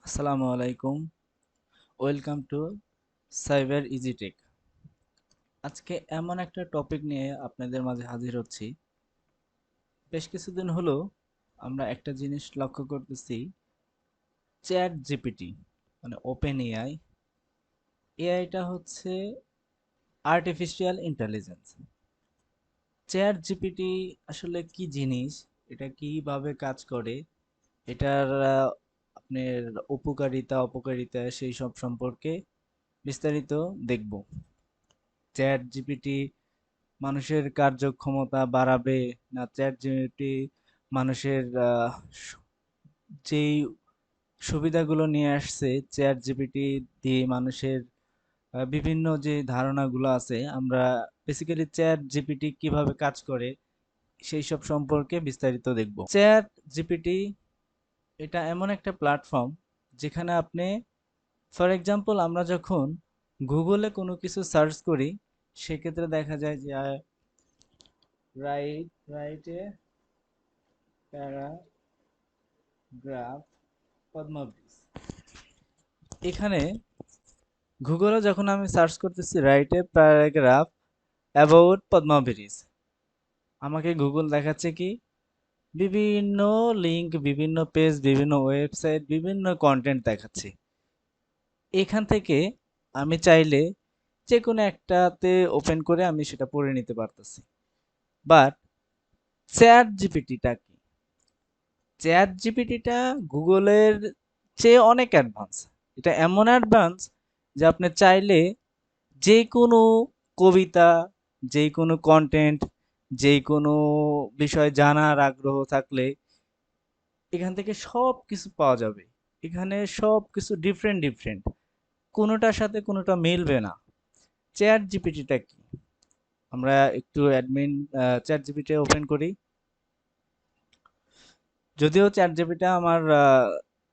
আসসালামু আলাইকুম। Welcome to Cyber Easy Tech. আজকে এমন একটা টপিক নিয়ে আপনাদের মাঝে হাজির হচ্ছি। বেশ কিছুদিন হলো আমরা একটা জিনিস লক্ষ্য করতেছি, চ্যাট জিপিটি মানে ওপেন এআই। এআইটা হচ্ছে আর্টিফিশিয়াল ইন্টেলিজেন্স। চ্যাট জিপিটি আসলে কি জিনিস, এটা কিভাবে কাজ করে, এটার আপনার উপকারিতা অপকারিতা সেই সব সম্পর্কে বিস্তারিত দেখব। চ্যাট জিপিটি মানুষের কার্যক্ষমতা বাড়াবে, না চ্যাট জিপিটি মানুষের যেই সুবিধাগুলো নিয়ে আসছে চ্যাট জিপিটি দিয়ে মানুষের বিভিন্ন যে ধারণাগুলো আছে, আমরা বেসিক্যালি চ্যাট জিপিটি কিভাবে কাজ করে সেই সব সম্পর্কে বিস্তারিত দেখব। চ্যাট জিপিটি এটা এমন একটা প্ল্যাটফর্ম যেখানে আপনি, ফর এক্সাম্পল, আমরা যখন গুগলে কোনো কিছু সার্চ করি সেক্ষেত্রে দেখা যায় যে রাইটে প্যারাগ্রাফ পদ্মাবৃজ, এখানে গুগলে যখন আমি সার্চ করতেছি write a paragraph about Padma bridge, আমাকে গুগল দেখাচ্ছে কি বিভিন্ন লিংক, বিভিন্ন পেজ, বিভিন্ন ওয়েবসাইট, বিভিন্ন কন্টেন্ট দেখাচ্ছে। এখান থেকে আমি চাইলে যে কোনো একটাতে ওপেন করে আমি সেটা পড়ে নিতে পারতেছি। বাট চ্যাট জিপিটিটা কি? চ্যাট জিপিটিটা গুগলের চেয়ে অনেক অ্যাডভান্স। এটা এমন অ্যাডভান্স যে আপনি চাইলে যে কোনো কবিতা, যে কোনো কন্টেন্ট, যে কোনো বিষয় জানার আগ্রহ থাকলে এখান থেকে সব কিছু পাওয়া যাবে। এখানে সব কিছু ডিফারেন্ট ডিফারেন্ট, কোনোটার সাথে কোনোটা মিলবে না। চ্যাট জিপিটিটা কি? আমরা একটু অ্যাডমিন চ্যাট জিপিটি ওপেন করি। যদিও চ্যাট জিপিটি আমার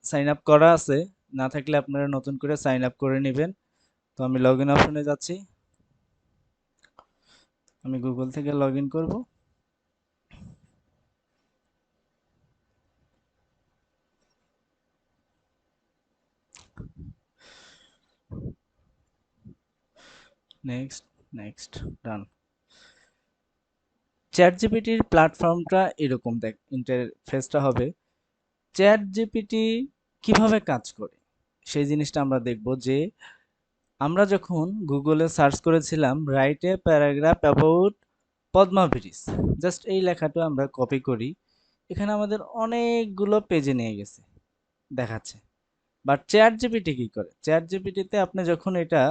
সাইন আপ করা আছে, না থাকলে আপনারা নতুন করে সাইন আপ করে নেবেন। তো আমি লগ ইন অপশনে যাচ্ছি, আমি গুগল থেকে লগ ইন করবো। নেক্সট, নেক্সট, ডান। চ্যাট জিপিটির প্ল্যাটফর্মটা এরকম, দেখ ইন্টারফেসটা হবে। চ্যাট জিপিটি কিভাবে কাজ করে সেই জিনিসটা আমরা দেখব। যে আমরা যখন গুগলে সার্চ করেছিলাম write a paragraph about Padma bridge, just এই লেখাটা আমরা কপি করি, এখানে আমাদের অনেকগুলো পেজে নিয়ে গেছে দেখাচ্ছে। বাট চ্যাট জিপিটি কি করে? চ্যাট জিপিটিতে আপনি যখন এটা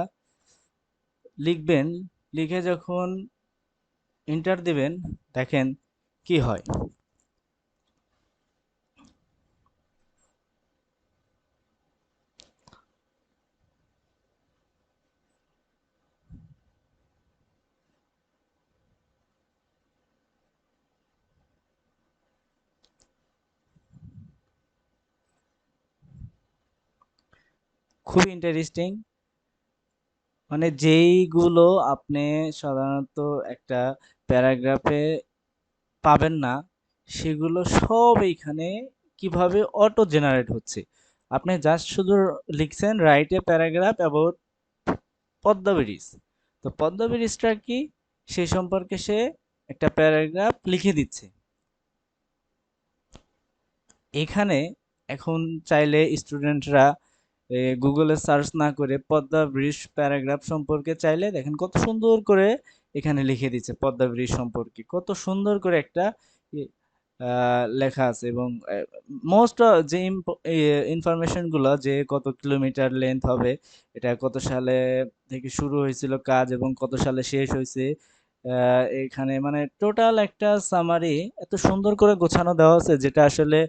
লিখবেন, লিখে যখন এন্টার দিবেন, দেখেন কি হয়। খুব ইন্টারেস্টিং। মানে যেইগুলো আপনি সাধারণত একটা প্যারাগ্রাফে পাবেন না, সেগুলো সব এইখানে কিভাবে অটো জেনারেট হচ্ছে। আপনি জাস্ট শুধু লিখছেন write a paragraph about Padma bridge, তো পদ্মা ব্রিজটা কি সে সম্পর্কে সে একটা প্যারাগ্রাফ লিখে দিচ্ছে এখানে। এখন চাইলে স্টুডেন্টরা গুগলে সার্চ না করে পদ্মা ব্রিজ প্যারাগ্রাফ সম্পর্কে চাইলে দেখেন কত সুন্দর করে এখানে লিখে দিচ্ছে। পদ্মা ব্রিজ সম্পর্কে কত সুন্দর করে একটা লেখা আছে, এবং মোস্ট যে ইনফরমেশন গুলো, যে কত কিলোমিটার লেন্থ হবে, এটা কত সালে থেকে শুরু হয়েছিল কাজ এবং কত সালে শেষ হয়েছে, এখানে মানে টোটাল একটা সামারি এত সুন্দর করে গোছানো দেওয়া আছে, যেটা আসলে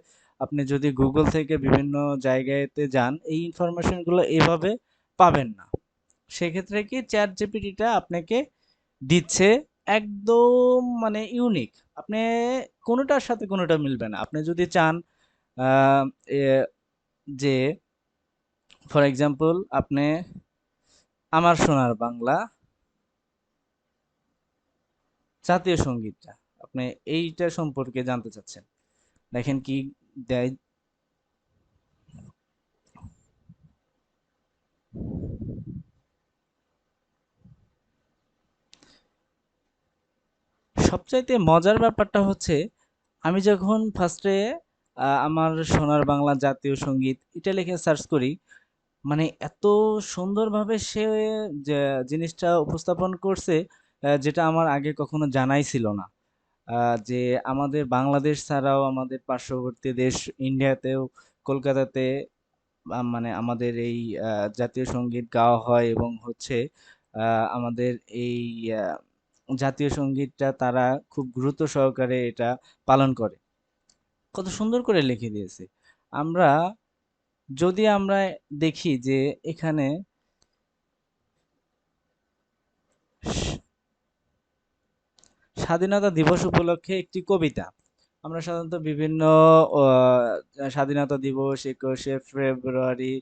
আপনি যদি গুগল থেকে বিভিন্ন জায়গাতে যান এই ইনফরমেশনগুলো এভাবে পাবেন না। সেক্ষেত্রে কি চ্যাট জিপিটিটা আপনাকে দিচ্ছে একদম মানে ইউনিক। আপনি কোনোটার সাথে কোনোটা মিলবে না। আপনি যদি চান আহ, এ, যে ফর এক্সাম্পল আপনি আমার সোনার বাংলা জাতীয় সঙ্গীতটা আপনি এইটা সম্পর্কে জানতে চাচ্ছেন, দেখেন কি দেয়। সবচাইতে মজার ব্যাপারটা হচ্ছে আমি যখন ফার্স্টে আমার সোনার বাংলা জাতীয় সঙ্গীত এটা লিখে সার্চ করি, মানে এত সুন্দরভাবে সে যে জিনিসটা উপস্থাপন করছে, যেটা আমার আগে কখনো জানাই ছিল না। যে আমাদের বাংলাদেশ ছাড়াও আমাদের পার্শ্ববর্তী দেশ ইন্ডিয়াতেও, কলকাতাতে মানে আমাদের এই জাতীয় সঙ্গীত গাওয়া হয় এবং হচ্ছে আমাদের এই আহ, জাতীয় সঙ্গীতটা তারা খুব গুরুত্ব সহকারে এটা পালন করে। কত সুন্দর করে লিখে দিয়েছে। আমরা যদি আমরা দেখি যে এখানে স্বাধীনতা দিবস উপলক্ষে একটি কবিতা। আমরা সাধারণত বিভিন্ন স্বাধীনতা দিবস, 21শে ফেব্রুয়ারি,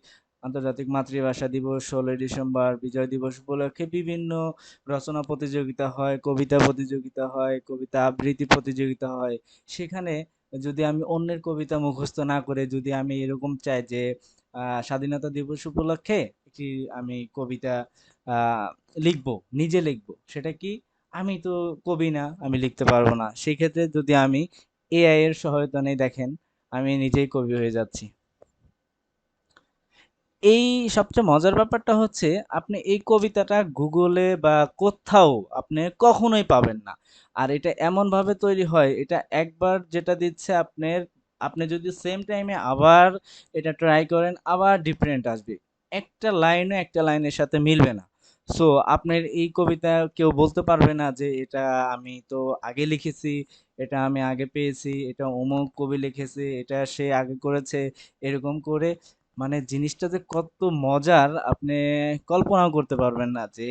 আন্তর্জাতিক মাতৃভাষা দিবস, 16ই ডিসেম্বর, বিজয় দিবস উপলক্ষে বিভিন্ন রচনা প্রতিযোগিতা হয়, কবিতা প্রতিযোগিতা হয়, কবিতা আবৃত্তি প্রতিযোগিতা হয়। সেখানে যদি আমি অন্যের কবিতা মুখস্থ না করে যদি আমি এরকম চাই যে স্বাধীনতা দিবস উপলক্ষে একটি আমি কবিতা আহ লিখবো, নিজে লিখবো, সেটা কি, আমি তো কবি না, আমি লিখতে পারবো না। সেই ক্ষেত্রে যদি আমি এআই এর সহায়তা নেই, দেখেন আমি নিজেই কবি হয়ে যাচ্ছি। এই সবচেয়ে মজার ব্যাপারটা হচ্ছে আপনি এই কবিতাটা গুগলে বা কোথাও আপনি কখনোই পাবেন না। আর এটা এমন ভাবে তৈরি হয়, এটা একবার যেটা দিচ্ছে আপনার, আপনি যদি সেম টাইমে আবার এটা ট্রাই করেন আবার ডিফারেন্ট আসবে, একটা লাইনও একটা লাইনের সাথে মিলবে না। সো আপনার এই কবিতা কেউ বলতে পারবে না যে এটা আমি তো আগে লিখেছি, এটা আমি আগে পেয়েছি, এটা অমুক কবি লিখেছে, এটা সে আগে করেছে, এরকম করে। মানে জিনিসটা যে কত মজার আপনি কল্পনাও করতে পারবেন না। যে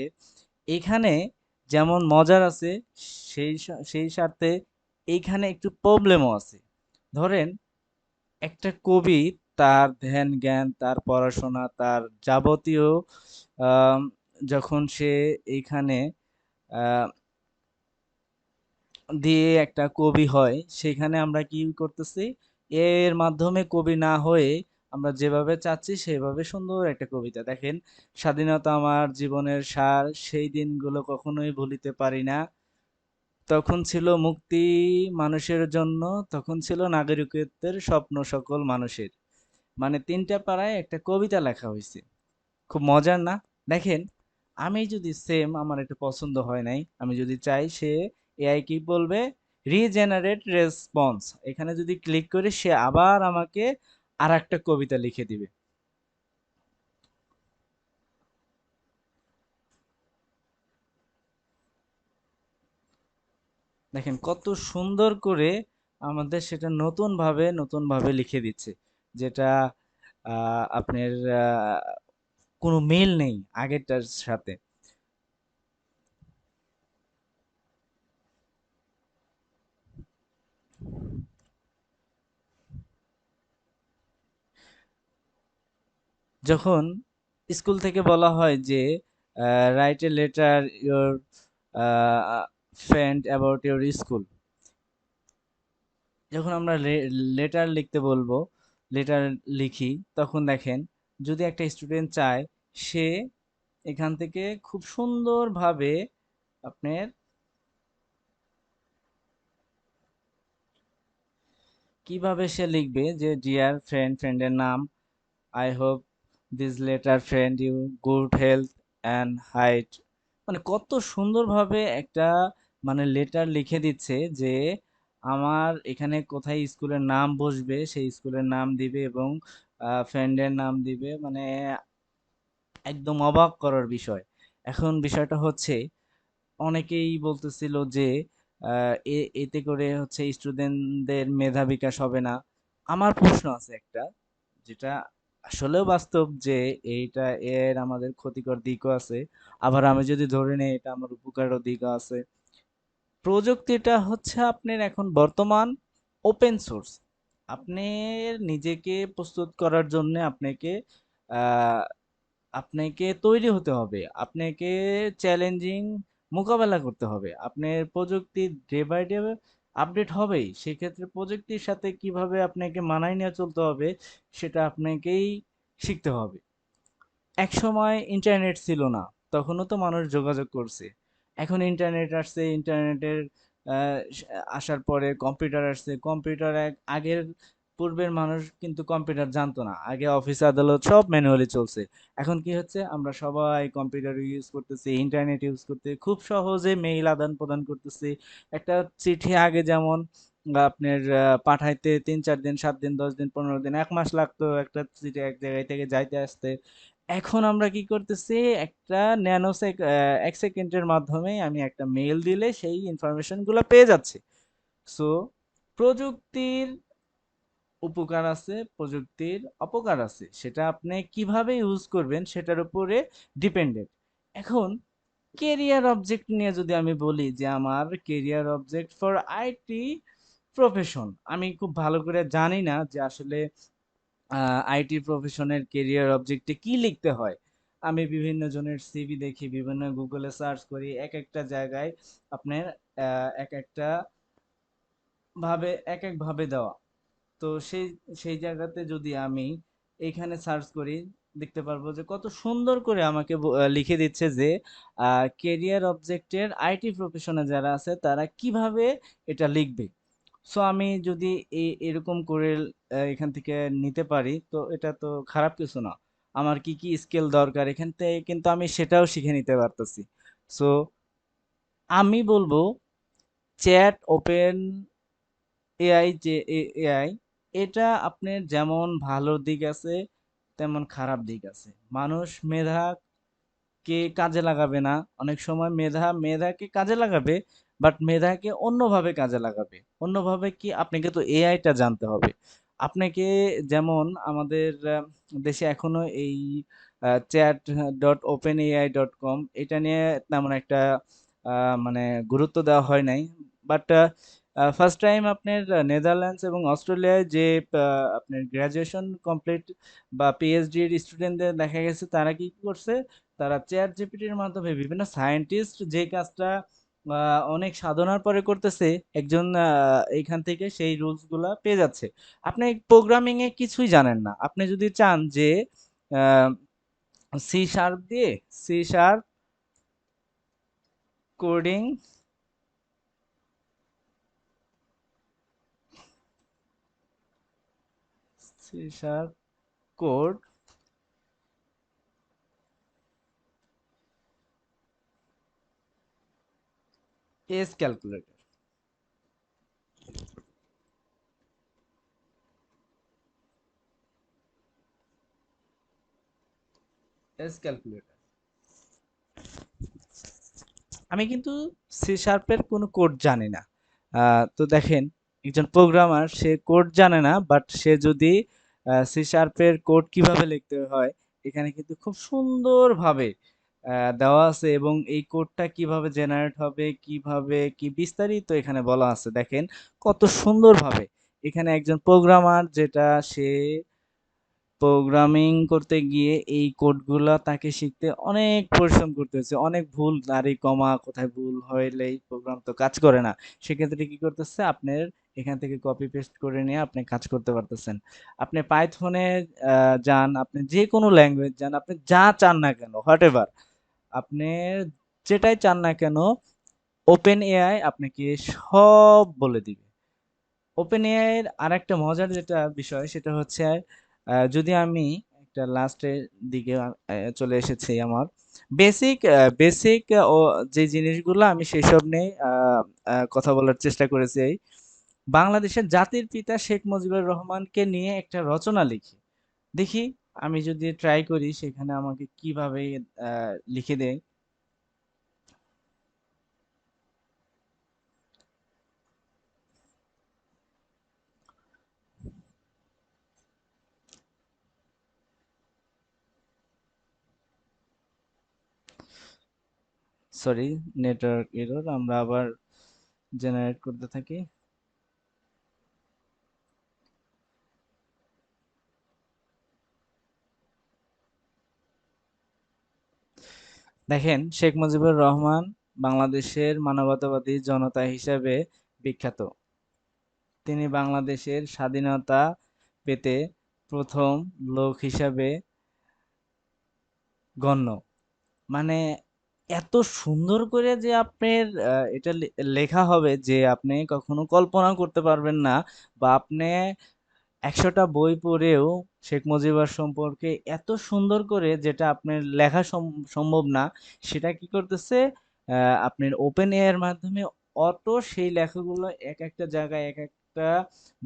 এখানে যেমন মজার আছে, সেই সাথে এইখানে একটু প্রবলেমও আছে। ধরেন একটা কবি তার ধ্যান জ্ঞান, তার পড়াশোনা, তার যাবতীয় আম, যখন সে এইখানে আহ, দিয়ে একটা কবি হয়, সেখানে আমরা কি করতেছি, এর মাধ্যমে কবি না হয়ে আমরা যেভাবে চাচ্ছি সেভাবে সুন্দর একটা কবিতা। দেখেন, স্বাধীনতা আমার জীবনের সার, সেই দিনগুলো কখনোই ভুলিতে পারি না, তখন ছিল মুক্তি মানুষের জন্য, তখন ছিল নাগরিকত্বের স্বপ্ন সকল মানুষের। মানে তিনটা পাড়ায় একটা কবিতা লেখা হয়েছে। খুব মজার না? দেখেন, আমি যদি সেম, আমার এটা পছন্দ হয় নাই, আমি যদি চাই, সে এআই কি বলবে, রিজেনারেট রেসপন্স, এখানে যদি ক্লিক করি সে আবার আমাকে আর একটা কবিতা লিখে দিবে। দেখেন কত সুন্দর করে আমাদের সেটা নতুন ভাবে লিখে দিচ্ছে, যেটা আপনার আহ, কোনো মিল নেই আগেরটার সাথে। যখন স্কুল থেকে বলা হয় যে write a letter your friend about your school, যখন আমরা লেটার লিখতে বলবো, লেটার লিখি, তখন দেখেন যদি একটা স্টুডেন্ট চায়, সে এখান থেকে খুব সুন্দরভাবে আপনার কিভাবে সে লিখবে যে ডিয়ার ফ্রেন্ড, ফ্রেন্ডের নাম, I hope this letter friend you good health and height, মানে কত সুন্দরভাবে একটা মানে লেটার লিখে দিচ্ছে যে আমার এখানে কোথায় স্কুলের নাম বসবে সেই স্কুলের নাম দিবে এবং ফ্রেন্ডের নাম দিবে। মানে একদম অবাক করার বিষয়। এখন বিষয়টা হচ্ছে অনেকেই বলতেছিল যে এতে করে হচ্ছে স্টুডেন্টদের মেধা বিকাশ হবে না। আমার প্রশ্ন আছে একটা, যেটা আসলেও বাস্তব, যে এইটা এর আমাদের ক্ষতিকর দিকও আছে, আবার আমি যদি ধরে নেই এটা আমার উপকারও দিকও আছে। প্রযুক্তিটা হচ্ছে আপনার এখন বর্তমান ওপেন সোর্স। আপনি নিজেকে প্রস্তুত করার জন্য আহ, আপনাকে তৈরি হতে হবে, আপনাকে চ্যালেঞ্জিং মোকাবেলা করতে হবে। আপনার প্রযুক্তি ডে বাই ডে আপডেট হবেই, সেক্ষেত্রে প্রযুক্তির সাথে কিভাবে আপনাকে মানায় নিয়ে চলতে হবে সেটা আপনাকেই শিখতে হবে। এক সময় ইন্টারনেট ছিল না, তখনও তো মানুষ যোগাযোগ করছে। এখন ইন্টারনেট আসছে, ইন্টারনেটের আসার পরে কম্পিউটার আসছে। কম্পিউটার আগের পূর্বের মানুষ কিন্তু কম্পিউটার জানতো না, আগে অফিস আদালত সব ম্যানুয়ালি চলছে। এখন কি হচ্ছে, আমরা সবাই কম্পিউটার ইউজ করতেছি, ইন্টারনেট ইউজ করতে খুব সহজে মেইল আদান প্রদান করতেছি। একটা চিঠি আগে যেমন আপনার পাঠাইতে 3-4 দিন, 7 দিন, 10 দিন, 15 দিন, 1 মাস লাগতো একটা চিঠি এক জায়গায় থেকে যাইতে আসতে। এখন আমরা কি করতেছি, একটা ন্যানো 1 সেকেন্ডের মাধ্যমে আমি একটা মেইল দিলে সেই ইনফরমেশন গুলো পেয়ে যাচ্ছে। সো প্রযুক্তির উপকার আছে, প্রযুক্তির অপকার আছে, সেটা আপনি কিভাবে ইউজ করবেন সেটার উপরে ডিপেন্ডেন্ট। এখন কেরিয়ার অবজেক্ট নিয়ে যদি আমি বলি যে আমার career object for IT profession, আমি খুব ভালো করে জানি না যে আসলে আইটি প্রফেশনের কেরিয়ার অবজেক্টে কি লিখতে হয়। আমি বিভিন্ন জনের সিভি দেখি, বিভিন্ন গুগলে সার্চ করি, এক একটা জায়গায় আপনার এক একটা ভাবে এক এক ভাবে দেওয়া। তো সেই সেই জায়গাতে যদি আমি এইখানে সার্চ করি, দেখতে পারবো যে কত সুন্দর করে আমাকে লিখে দিচ্ছে যে কেরিয়ার অবজেক্টের আইটি প্রফেশনে যারা আছে তারা কিভাবে এটা লিখবে। সো আমি যদি এরকম করে এখান থেকে নিতে পারি, তো এটা তো খারাপ কিছু না। আমার কি কি স্কিল দরকার এখান থেকে কিন্তু আমি সেটাও শিখে নিতে পারতেছি। সো আমি বলবো চ্যাট ওপেন এআই, যে এআই, এটা আপনার যেমন ভালো দিক আছে তেমন খারাপ দিক আছে। মানুষ মেধাকে কাজে লাগাবে না, অনেক সময় মেধাকে কাজে লাগাবে, বাট মেধাকে অন্যভাবে কাজে লাগাবে। অন্যভাবে কি, আপনাকে তো এআইটা জানতে হবে। আপনাকে যেমন আমাদের দেশে এখনো এই chat.openai.com এটা নিয়ে তেমন একটা মানে গুরুত্ব দেওয়া হয় নাই। বাট ফার্স্ট টাইম আপনার নেদারল্যান্ডস এবং অস্ট্রেলিয়ায় যে আপনার গ্রাজুয়েশন কমপ্লিট বা পিএইচডি এর স্টুডেন্টদের দেখা গেছে তারা কি করছে, তারা চ্যাট জিপিটির মাধ্যমে বিভিন্ন সায়েন্টিস্ট যে কাজটা অনেক সাধনার পরে করতেছে, একজন এইখান থেকে সেই রুলস গুলা পেয়ে যাচ্ছে। আপনি প্রোগ্রামিং এ কিছুই জানেন না, আপনি যদি চান যে সি শার্প দিয়ে, C sharp coding, C sharp code, S calculator, S calculator. আমি কিন্তু সি শার্পের কোনো কোড জানি না। তো দেখেন, একজন প্রোগ্রামার সে কোড জানে না, বাট সে যদি সি শার্পের কোড কিভাবে লিখতে হয় এখানে কিন্তু খুব সুন্দরভাবে দেওয়া আছে, এবং এই কোডটা কিভাবে জেনারেট হবে, কিভাবে কি বিস্তারিত এখানে বলা আছে। দেখেন কত সুন্দরভাবে এখানে একজন প্রোগ্রামার, যেটা সে প্রোগ্রামিং করতে গিয়ে এই কোডগুলা তাকে শিখতে অনেক পরিশ্রম করতে হয়েছে, অনেক ভুল নারী কমা কোথায় ভুল হইলেই প্রোগ্রাম তো কাজ করে না। সেক্ষেত্রে কি করতেছে, আপনার এখান থেকে কপি পেস্ট করে নিয়ে আপনি কাজ করতে পারতেছেন। আপনি পাইথনে যান, আপনি যে কোনো ল্যাঙ্গুয়েজ যান, আপনি যা চান না কেন, হোয়াট এভার, আপনি যেটাই চান না কেন, ওপেন এআই আপনাকে সব বলে দিবে। ওপেন এআই এর আরেকটা মজার যেটা বিষয় সেটা হচ্ছে, যদি আমি একটা লাস্টের দিকে চলে এসেছি, আমার বেসিক বেসিক ও যে জিনিসগুলো আমি সেসব নিয়ে কথা বলার চেষ্টা করেছি। বাংলাদেশের জাতির পিতা শেখ মুজিবুর রহমানকে নিয়ে একটা রচনা লিখি, দেখি আমি যদি ট্রাই করি সেখানে আমাকে কিভাবে লিখে দেয়। সরি, নেটওয়ার্ক এরর, আমরা আবার জেনারেট করতে থাকি। দেখেন, শেখ মুজিবুর রহমান বাংলাদেশের মানবতাবাদী জনতা হিসেবে বিখ্যাত। তিনি বাংলাদেশের স্বাধীনতা পেতে প্রথম লোক হিসাবে গণ্য। মানে এত সুন্দর করে যে আপনার এটা লেখা হবে যে আপনি কখনো কল্পনা করতে পারবেন না, বা আপনি ১০০টা বই পড়েও শেখ মুজিবুর সম্পর্কে এত সুন্দর করে যেটা আপনার লেখা সম্ভব না, সেটা কি করতেছে আপনার ওপেন এআই এর মাধ্যমে অটো সেই লেখাগুলো এক একটা জায়গায় এক একটা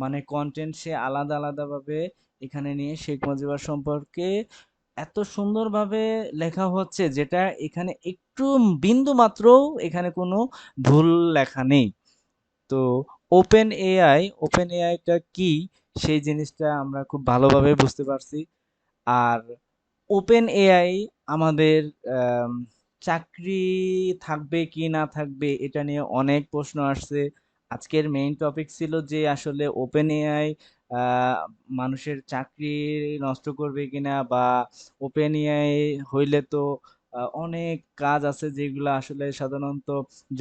মানে কন্টেন্ট সে আলাদা আলাদাভাবে এখানে নিয়ে শেখ মুজিবুর সম্পর্কে এত সুন্দরভাবে লেখা হচ্ছে, যেটা এখানে একটু বিন্দু মাত্রও এখানে কোনো ভুল লেখা নেই। তো ওপেন এআইটা কি সেই জিনিসটা আমরা খুব ভালোভাবে বুঝতে পারছি। আর ওপেন এআই আমাদের আম, চাকরি থাকবে কি না থাকবে এটা নিয়ে অনেক প্রশ্ন আসছে। আজকের মেইন টপিক ছিল যে আসলে ওপেন এআই মানুষের চাকরি নষ্ট করবে কিনা, বা ওপেন এআই হইলে তো অনেক কাজ আছে যেগুলো আসলে সাধারণত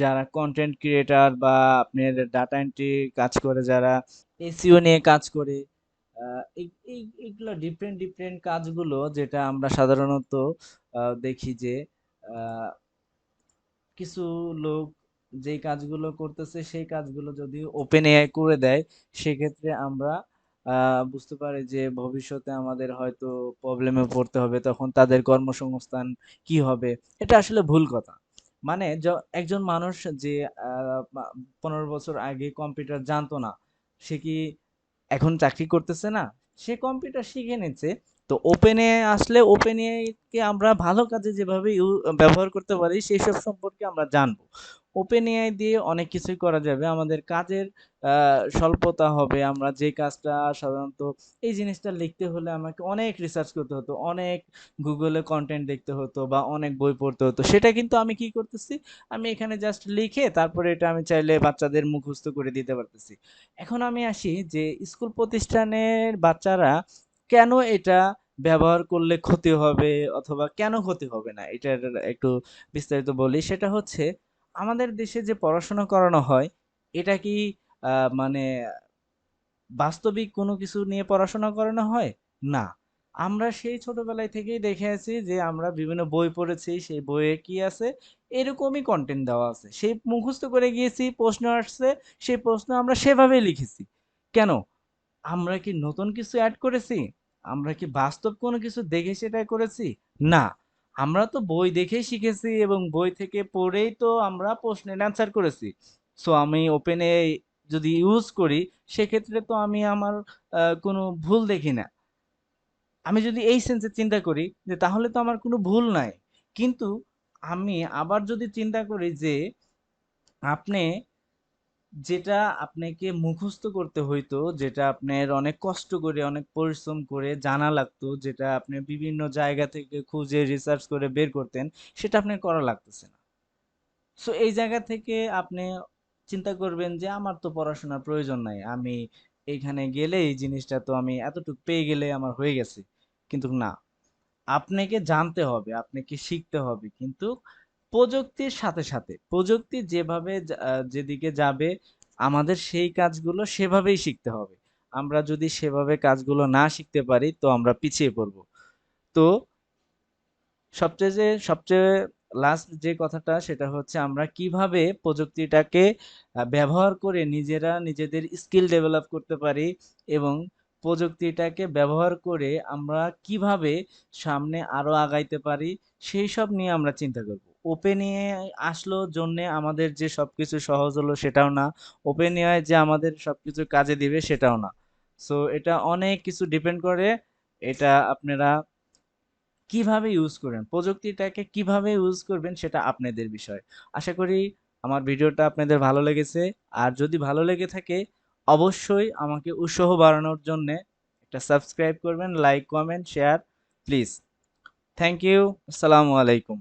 যারা কন্টেন্ট ক্রিয়েটার বা আপনার ডাটা এন্ট্রি কাজ করে, যারা এসইও নিয়ে কাজ করে, এইগুলো ডিফারেন্ট ডিফারেন্ট কাজগুলো যেটা আমরা সাধারণত দেখি যে আহ, কিছু লোক যেই কাজগুলো করতেছে সেই কাজগুলো যদি ওপেন এআই করে দেয়, সেক্ষেত্রে আমরা বুঝতে পারি যে ভবিষ্যতে আমাদের হয়তো প্রবলেমে পড়তে হবে, তখন তাদের কর্মসংস্থান কি হবে। এটা আসলে ভুল কথা। মানে একজন মানুষ যে 15 বছর আগে কম্পিউটার জানতো না, সে কি এখন চাকরি করতেছে না? সে কম্পিউটার শিখে নিচ্ছে। তো ওপেন এআই আসলে ওপেন এআই কে আমরা ভালো কাজে যেভাবে ব্যবহার করতে পারি সেই সব সম্পর্কে আমরা জানবো। ওপেন এআই দিয়ে অনেক কিছুই করা যাবে, আমাদের কাজের স্বল্পতা হবে। আমরা যে কাজটা সাধারণত এই জিনিসটা লিখতে হলে আমাকে অনেক রিসার্চ করতে হতো, অনেক গুগলে কন্টেন্ট দেখতে হতো, বা অনেক বই পড়তে হতো, সেটা কিন্তু আমি কি করতেছি, আমি এখানে জাস্ট লিখে তারপরে এটা আমি চাইলে বাচ্চাদের মুখস্থ করে দিতে পারতেছি। এখন আমি আসি যে স্কুল প্রতিষ্ঠানের বাচ্চারা কেন এটা ব্যবহার করলে ক্ষতি হবে, অথবা কেন ক্ষতি হবে না, এটার একটু বিস্তারিত বলি। সেটা হচ্ছে, আমাদের দেশে যে পড়াশোনা করানো হয় এটা কি মানে বাস্তবিক কোনো কিছু নিয়ে পড়াশোনা করানো হয়? না। আমরা সেই ছোটবেলায় থেকেই দেখে আছি যে আমরা বিভিন্ন বই পড়েছি, সেই বইয়ে কি আছে? এরকমই কনটেন্ট দেওয়া আছে। সেই মুখস্থ করে গিয়েছি, প্রশ্ন আসছে, সেই প্রশ্ন আমরা সেভাবেই লিখেছি। কেন? আমরা কি নতুন কিছু এড করেছি? আমরা কি বাস্তব কোনো কিছু দেখে সেটা করেছি? না। আমরা তো বই দেখেই শিখেছি এবং বই থেকে পড়েই তো আমরা প্রশ্নের অ্যান্সার করেছি। সো আমি ওপেন এআই যদি ইউজ করি, সেক্ষেত্রে তো আমি আমার কোনো ভুল দেখি না। আমি যদি এই সেন্সে চিন্তা করি যে তাহলে তো আমার কোনো ভুল নাই। কিন্তু আমি আবার যদি চিন্তা করি যে আপনি যেটা আপনাকে মুখস্থ করতে হইতো, যেটা আপনার অনেক কষ্ট করে অনেক পরিশ্রম করে জানা লাগতো, যেটা আপনি বিভিন্ন জায়গা থেকে খুঁজে রিসার্চ করে বের করতেন, সেটা আপনার করা লাগতেছে না। সো এই জায়গা থেকে আপনি চিন্তা করবেন যে আমার তো পড়াশোনার প্রয়োজন নাই, আমি এইখানে গেলে এই জিনিসটা তো আমি এতটুকু পেয়ে গেলে আমার হয়ে গেছে। কিন্তু না, আপনাকে জানতে হবে, আপনাকে শিখতে হবে, কিন্তু প্রযুক্তির সাথে সাথে প্রযুক্তি যেভাবে যেদিকে যাবে, আমাদের সেই কাজগুলো সেভাবেই শিখতে হবে। আমরা যদি সেভাবে কাজগুলো না শিখতে পারি তো আমরা পিছিয়ে পড়ব। তো সবচেয়ে লাস্ট যে কথাটা সেটা হচ্ছে, আমরা কিভাবে প্রযুক্তিটাকে ব্যবহার করে নিজেরা নিজেদের স্কিল ডেভেলপ করতে পারি, এবং প্রযুক্তিটাকে ব্যবহার করে আমরা কিভাবে সামনে আরো আগাইতে পারি, সেই সব নিয়ে আমরা চিন্তা করব। ওপেন এআই আসলো জন্যে আমাদের যে সবকিছু সহজ হলো সেটাও না, ওপেন এআই যে আমাদের সবকিছু কাজে দিবে সেটাও না। সো এটা অনেক কিছু ডিপেন্ড করে। এটা আপনারা কিভাবে ইউজ করবেন, প্রযুক্তিটাকে কিভাবে ইউজ করবেন সেটা আপনাদের বিষয়। আশা করি আমার ভিডিওটা আপনাদের ভালো লেগেছে। আর যদি ভালো লেগে থাকে, অবশ্যই আমাকে উৎসাহ বাড়ানোর জন্য একটা সাবস্ক্রাইব করবেন, like comment share please. Thank you. আসসালামু আলাইকুম।